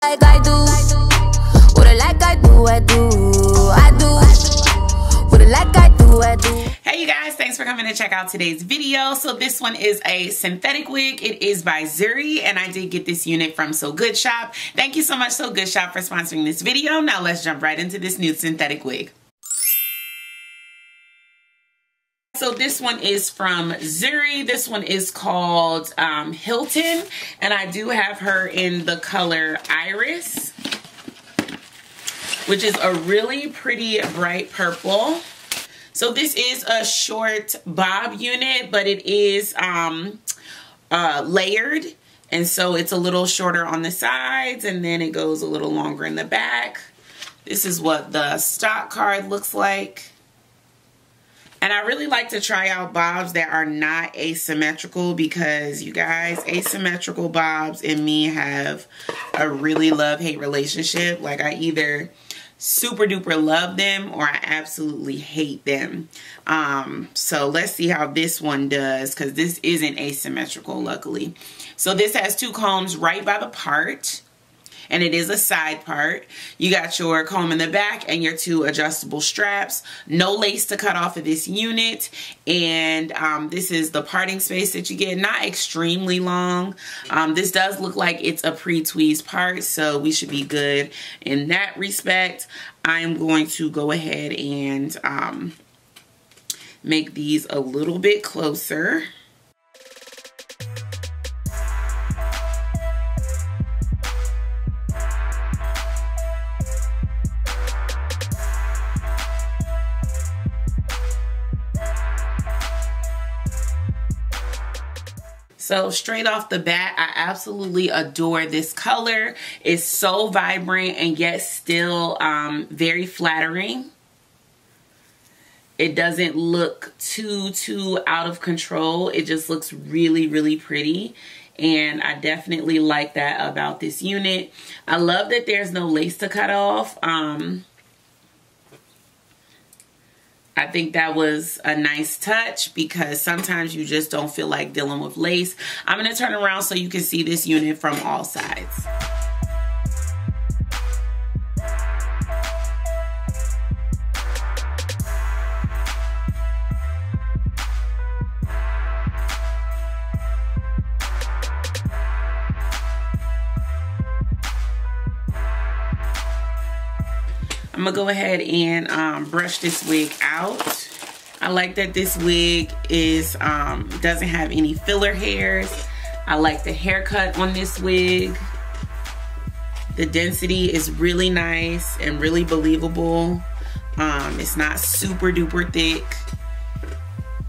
Like I do, what I like I do, I do, I do, what I like I do, I do. Hey you guys, thanks for coming to check out today's video. So this one is a synthetic wig. It is by Zury, and I did get this unit from So Good Shop. Thank you so much, So Good Shop, for sponsoring this video. Now let's jump right into this new synthetic wig. So this one is from Zury. This one is called HILTON, and I do have her in the color Iris, which is a really pretty bright purple. So this is a short bob unit, but it is layered, and so it's a little shorter on the sides, and then it goes a little longer in the back. This is what the stock card looks like. And I really like to try out bobs that are not asymmetrical, because you guys, asymmetrical bobs and me have a really love-hate relationship. Like, I either super duper love them or I absolutely hate them. So let's see how this one does, because this isn't asymmetrical, luckily. So this has two combs right by the part, and it is a side part. You got your comb in the back and your two adjustable straps. No lace to cut off of this unit. And this is the parting space that you get. Not extremely long. This does look like it's a pre-tweezed part, so we should be good in that respect. I'm going to go ahead and make these a little bit closer. So straight off the bat, I absolutely adore this color. It's so vibrant and yet still very flattering. It doesn't look too out of control. It just looks really, really pretty. And I definitely like that about this unit. I love that there's no lace to cut off. I think that was a nice touch, because sometimes you just don't feel like dealing with lace. I'm going to turn around so you can see this unit from all sides. I'm gonna go ahead and brush this wig out. I like that this wig is doesn't have any filler hairs. I like the haircut on this wig. The density is really nice and really believable. It's not super duper thick,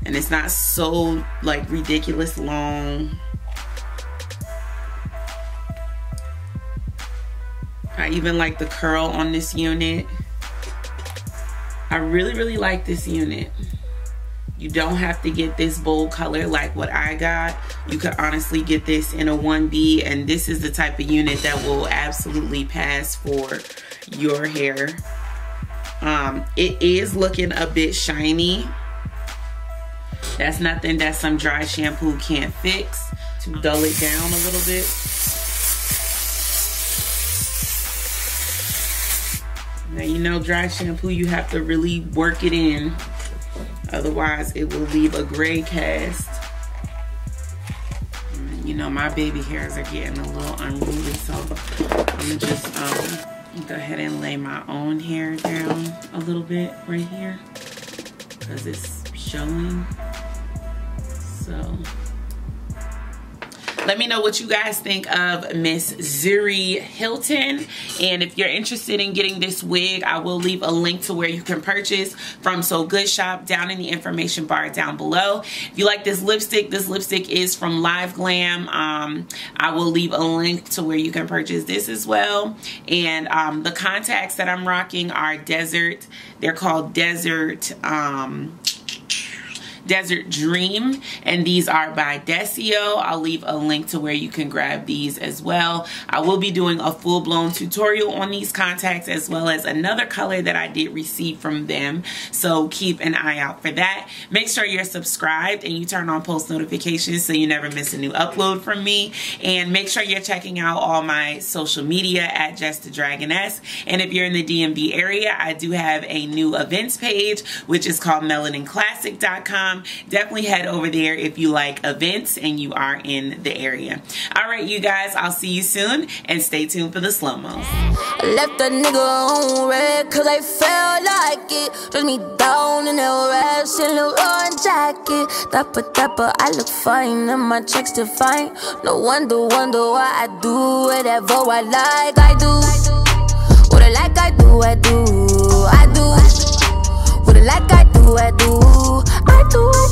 and it's not so like ridiculous long. I even like the curl on this unit. I really like this unit. You don't have to get this bold color like what I got. You could honestly get this in a 1B, and this is the type of unit that will absolutely pass for your hair. It is looking a bit shiny. That's nothing that some dry shampoo can't fix. To dull it down a little bit. Now, you know, dry shampoo, you have to really work it in. Otherwise, it will leave a gray cast. And, you know, my baby hairs are getting a little unruly, so I'm going to just go ahead and lay my own hair down a little bit right here, because it's showing. So let me know what you guys think of Miss Zury HILTON. And if you're interested in getting this wig, I will leave a link to where you can purchase from So Good Shop down in the information bar down below. If you like this lipstick is from Live Glam. I will leave a link to where you can purchase this as well. And the contacts that I'm rocking are Desert. They're called Desert Desert Dream, and these are by Desio. I'll leave a link to where you can grab these as well. I will be doing a full-blown tutorial on these contacts, as well as another color that I did receive from them, so keep an eye out for that. Make sure you're subscribed and you turn on post notifications so you never miss a new upload from me, and make sure you're checking out all my social media at JessTheDragoness. And if you're in the DMV area, I do have a new events page, which is called MelaninClassic.com. Definitely head over there if you like events and you are in the area. All right, you guys, I'll see you soon, and stay tuned for the slow-mos. I left that nigga on red cause I felt like it. Dress me down in that rash and a run jacket. Dapper, I look fine and my checks define. No wonder why I do whatever I like. I do what I like, I do. What I like, I do. I do.